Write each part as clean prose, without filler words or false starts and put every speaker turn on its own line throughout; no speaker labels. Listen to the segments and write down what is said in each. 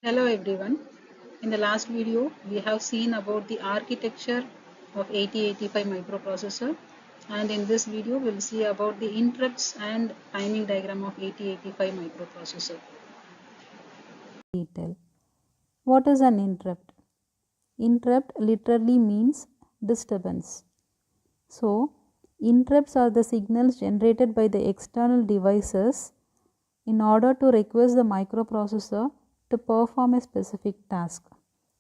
Hello everyone. In the last video, we have seen about the architecture of 8085 microprocessor, and in this video, we'll see about the interrupts and timing diagram of 8085 microprocessor.
Detail. What is an interrupt? Interrupt literally means disturbance. So, interrupts are the signals generated by the external devices in order to request the microprocessor to perform a specific task.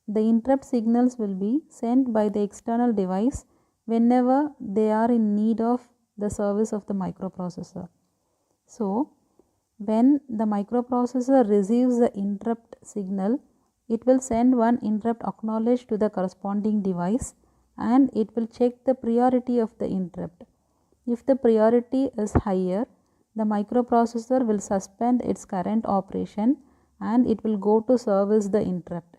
The interrupt signals will be sent by the external device whenever they are in need of the service of the microprocessor. So, when the microprocessor receives the interrupt signal, it will send one interrupt acknowledge to the corresponding device and it will check the priority of the interrupt. If the priority is higher, the microprocessor will suspend its current operation and it will go to service the interrupt.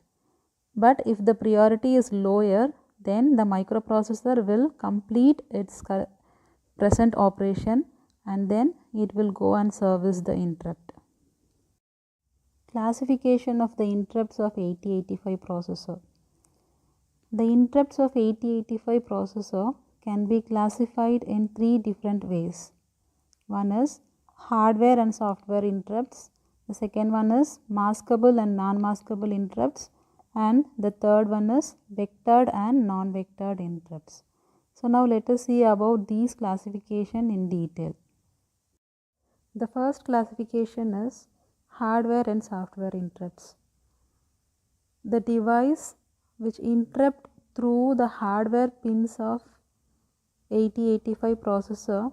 But if the priority is lower, then the microprocessor will complete its present operation and then it will go and service the interrupt. Classification of the interrupts of 8085 processor. The interrupts of 8085 processor can be classified in three different ways. One is hardware and software interrupts. The second one is maskable and non-maskable interrupts. And the third one is vectored and non-vectored interrupts. So now let us see about these classification in detail. The first classification is hardware and software interrupts. The device which interrupt through the hardware pins of 8085 processor,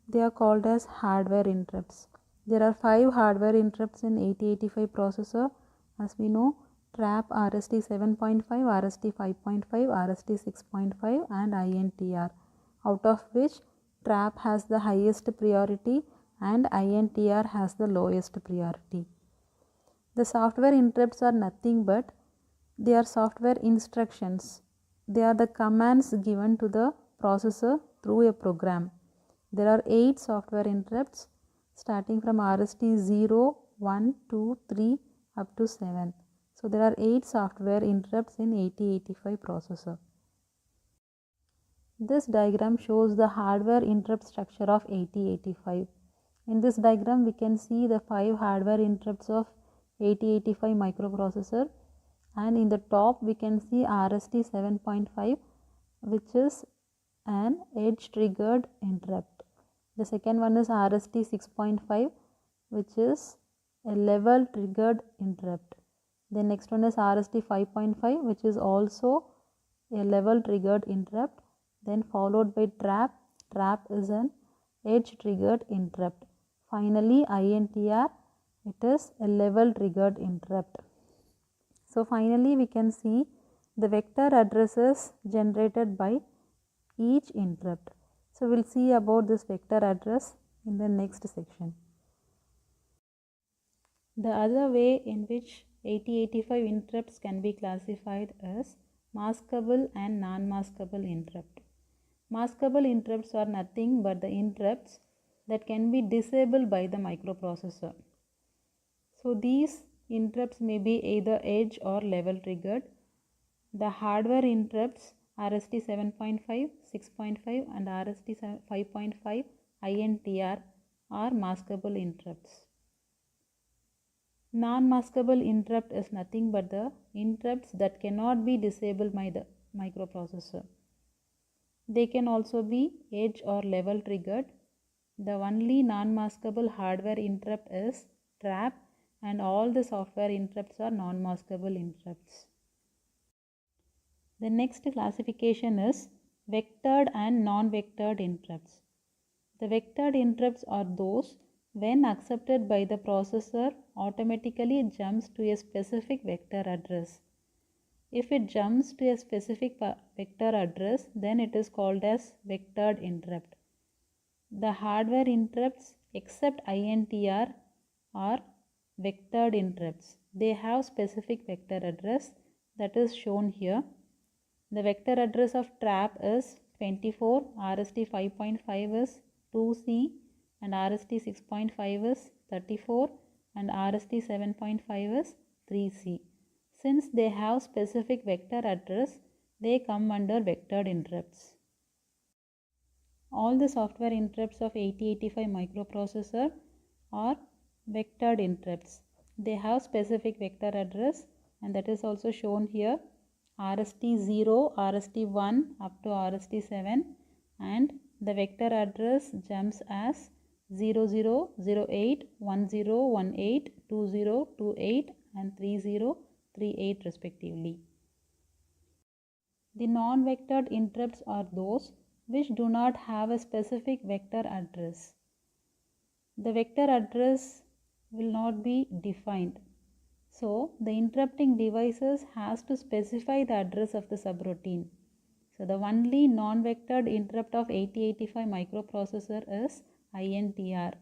they are called as hardware interrupts. There are 5 hardware interrupts in 8085 processor. As we know, TRAP, RST 7.5, RST 5.5, RST 6.5 and INTR, out of which TRAP has the highest priority and INTR has the lowest priority. The software interrupts are nothing but they are software instructions. They are the commands given to the processor through a program. There are 8 software interrupts starting from RST 0, 1, 2, 3 up to 7. So there are 8 software interrupts in 8085 processor. This diagram shows the hardware interrupt structure of 8085. In this diagram, we can see the 5 hardware interrupts of 8085 microprocessor, and in the top we can see RST 7.5, which is an edge triggered interrupt. The second one is RST 6.5, which is a level triggered interrupt. The next one is RST 5.5, which is also a level triggered interrupt. Then followed by TRAP. TRAP is an edge triggered interrupt. Finally, INTR, it is a level triggered interrupt. So finally we can see the vector addresses generated by each interrupt. So we'll see about this vector address in the next section. The other way in which 8085 interrupts can be classified is maskable and non-maskable interrupt. Maskable interrupts are nothing but the interrupts that can be disabled by the microprocessor. So these interrupts may be either edge or level triggered. The hardware interrupts RST 7.5, 6.5 and RST 5.5 INTR are maskable interrupts. Non-maskable interrupt is nothing but the interrupts that cannot be disabled by the microprocessor. They can also be edge or level triggered. The only non-maskable hardware interrupt is TRAP, and all the software interrupts are non-maskable interrupts. The next classification is vectored and non-vectored interrupts. The vectored interrupts are those when accepted by the processor automatically jumps to a specific vector address. If it jumps to a specific vector address, then it is called as vectored interrupt. The hardware interrupts except INTR are vectored interrupts. They have specific vector address that is shown here. The vector address of TRAP is 24, RST 5.5 is 2C and RST 6.5 is 34 and RST 7.5 is 3C. Since they have specific vector address, they come under vectored interrupts. All the software interrupts of 8085 microprocessor are vectored interrupts. They have specific vector address, and that is also shown here. RST0, RST1 up to RST7, and the vector address jumps as 0008, 1018, 2028 and 3038 respectively. The non-vectored interrupts are those which do not have a specific vector address. The vector address will not be defined. So, the interrupting devices has to specify the address of the subroutine. So, the only non-vectored interrupt of 8085 microprocessor is INTR.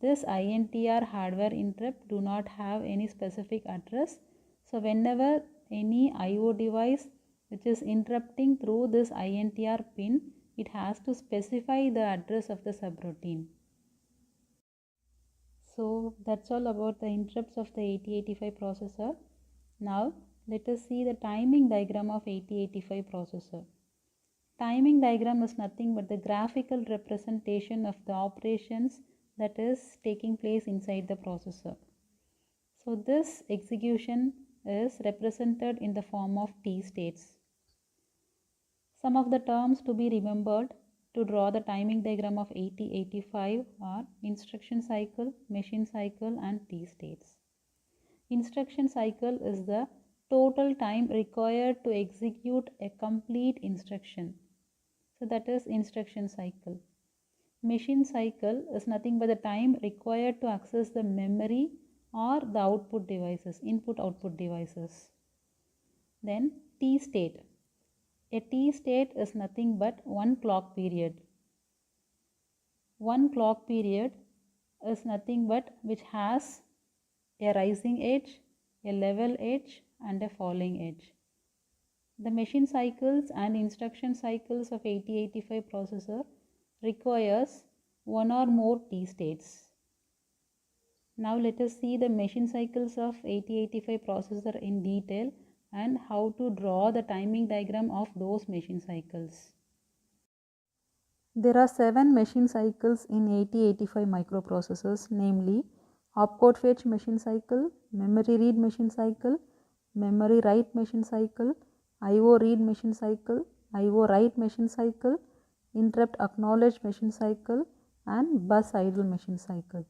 This INTR hardware interrupt do not have any specific address. So, whenever any IO device which is interrupting through this INTR pin, it has to specify the address of the subroutine. So that's all about the interrupts of the 8085 processor. Now let us see the timing diagram of 8085 processor. Timing diagram is nothing but the graphical representation of the operations that is taking place inside the processor. So this execution is represented in the form of T states. Some of the terms to be remembered to draw the timing diagram of 8085 are instruction cycle, machine cycle and T states. Instruction cycle is the total time required to execute a complete instruction. So that is instruction cycle. Machine cycle is nothing but the time required to access the memory or the output devices, input-output devices. Then T state. A T state is nothing but one clock period. One clock period is nothing but which has a rising edge, a level edge and a falling edge. The machine cycles and instruction cycles of 8085 processor requires one or more T states. Now let us see the machine cycles of 8085 processor in detail and how to draw the timing diagram of those machine cycles. There are 7 machine cycles in 8085 microprocessors, namely opcode fetch machine cycle, memory read machine cycle, memory write machine cycle, IO read machine cycle, IO write machine cycle, interrupt acknowledge machine cycle and bus idle machine cycle.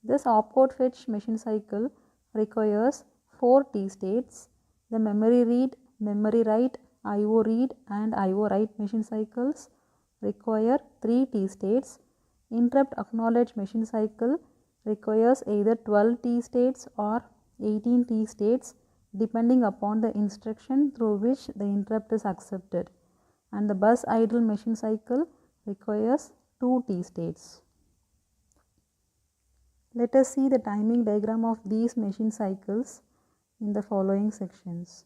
This opcode fetch machine cycle requires 4 T states. The memory read, memory write, IO read and IO write machine cycles require 3 T states. Interrupt acknowledge machine cycle requires either 12 T states or 18 T states depending upon the instruction through which the interrupt is accepted, and the bus idle machine cycle requires 2 T states. Let us see the timing diagram of these machine cycles in the following sections.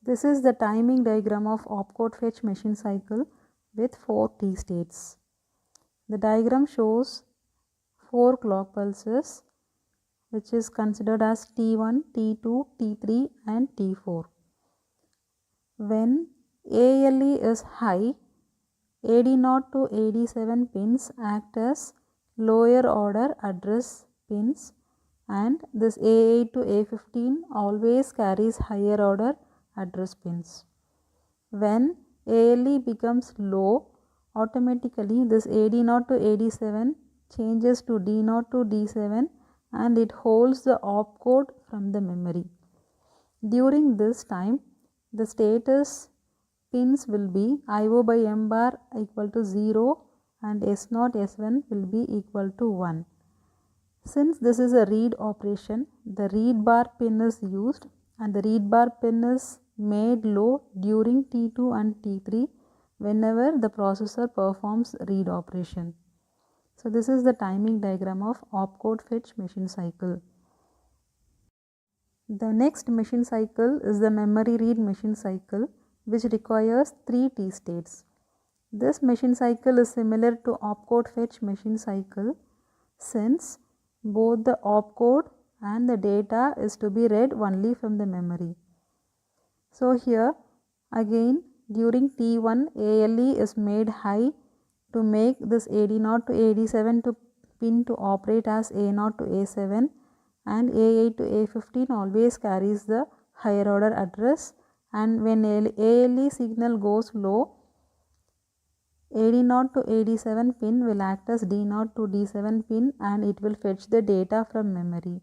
This is the timing diagram of opcode fetch machine cycle with 4 T states. The diagram shows 4 clock pulses which is considered as T1, T2, T3 and T4. When ALE is high, AD0 to AD7 pins act as lower order address pins, and this A8 to A15 always carries higher order address pins. When ALE becomes low, automatically this AD0 to AD7 changes to D0 to D7 and it holds the opcode from the memory. During this time, the status pins will be IO by M bar equal to 0 and S0 S1 will be equal to 1. Since this is a read operation, the read bar pin is used and the read bar pin is made low during T2 and T3 whenever the processor performs read operation. So this is the timing diagram of opcode fetch machine cycle. The next machine cycle is the memory read machine cycle, which requires 3 T states. This machine cycle is similar to opcode fetch machine cycle since both the opcode and the data is to be read only from the memory. So here again during T1 ALE is made high to make this AD0 to AD7 to pin to operate as A0 to A7, and A8 to A15 always carries the higher order address, and when ALE signal goes low, AD0 to AD7 pin will act as D0 to D7 pin and it will fetch the data from memory.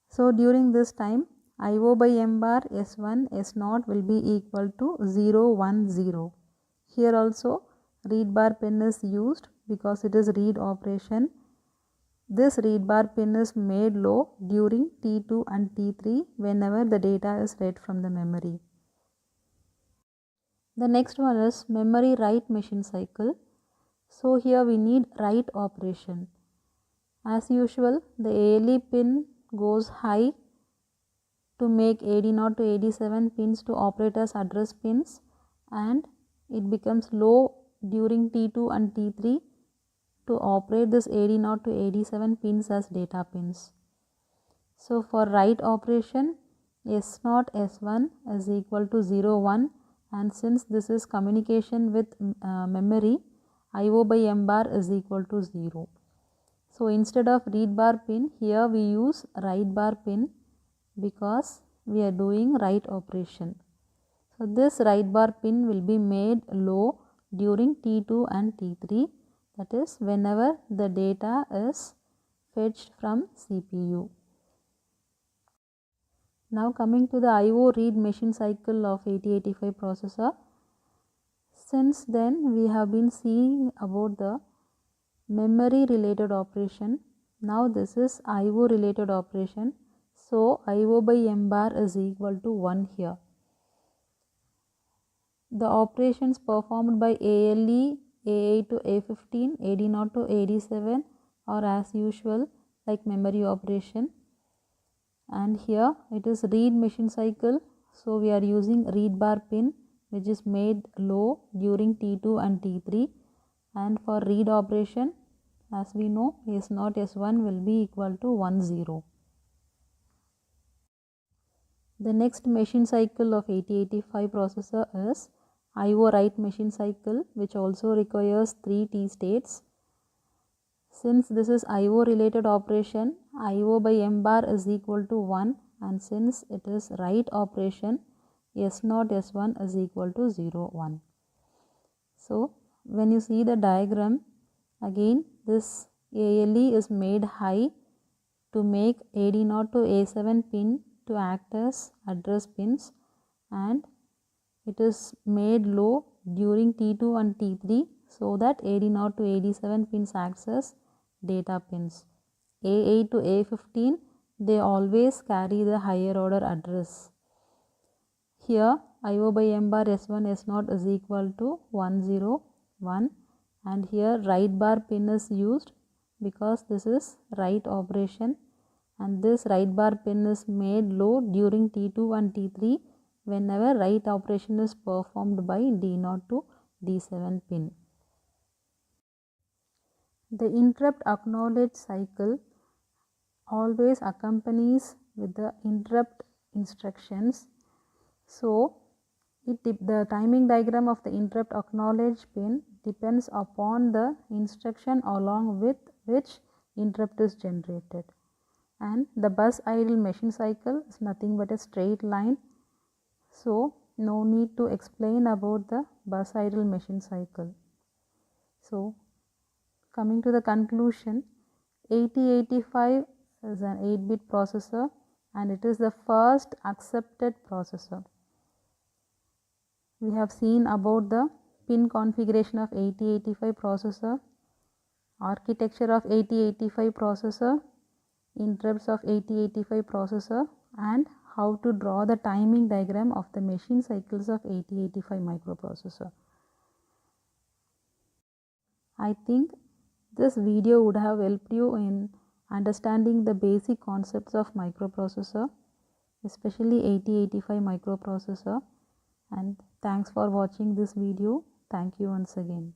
So during this time IO by M bar S1 S0 will be equal to 0 1 0. Here also read bar pin is used because it is read operation. This read bar pin is made low during T2 and T3 whenever the data is read from the memory. The next one is memory write machine cycle. So here we need write operation. As usual, the ALE pin goes high to make AD0 to AD7 pins to operate as address pins, and it becomes low during T2 and T3 to operate this AD0 to AD7 pins as data pins. So for write operation, S0 S1 is equal to 0 1, and since this is communication with memory, IO by M bar is equal to 0. So instead of read bar pin, here we use write bar pin because we are doing write operation. So this write bar pin will be made low during T2 and T3, that is whenever the data is fetched from CPU. Now coming to the IO read machine cycle of 8085 processor. Since then we have been seeing about the memory related operation. Now this is IO related operation. So IO by M bar is equal to 1 here. The operations performed by ALE, A8 to A15, AD0 to AD7 are as usual like memory operation, and here it is read machine cycle. So we are using read bar pin which is made low during T2 and T3, and for read operation as we know S0 S1 will be equal to 1 0. The next machine cycle of 8085 processor is IO write machine cycle, which also requires 3 T states. Since this is IO related operation, IO by M bar is equal to 1, and since it is write operation, S0 S1 is equal to 0 1. So when you see the diagram, again this ALE is made high to make AD0 to A7 pin to act as address pins, and it is made low during T2 and T3 so that AD0 to AD7 pins acts as data pins. A8 to A15 they always carry the higher order address. Here IO by M bar S1 S0 is equal to 1 0 1, and here write bar pin is used because this is write operation, and this write bar pin is made low during T2 and T3 whenever write operation is performed by D0 to D7 pin. The interrupt acknowledge cycle always accompanies with the interrupt instructions. So the timing diagram of the interrupt acknowledge pin depends upon the instruction along with which interrupt is generated, and the bus idle machine cycle is nothing but a straight line. So no need to explain about the bus idle machine cycle. So coming to the conclusion, 8085 is an 8-bit processor and it is the first accepted processor. We have seen about the pin configuration of 8085 processor, architecture of 8085 processor, interrupts of 8085 processor, and how to draw the timing diagram of the machine cycles of 8085 microprocessor. I think this video would have helped you in understanding the basic concepts of microprocessor, especially 8085 microprocessor, and thanks for watching this video. Thank you once again.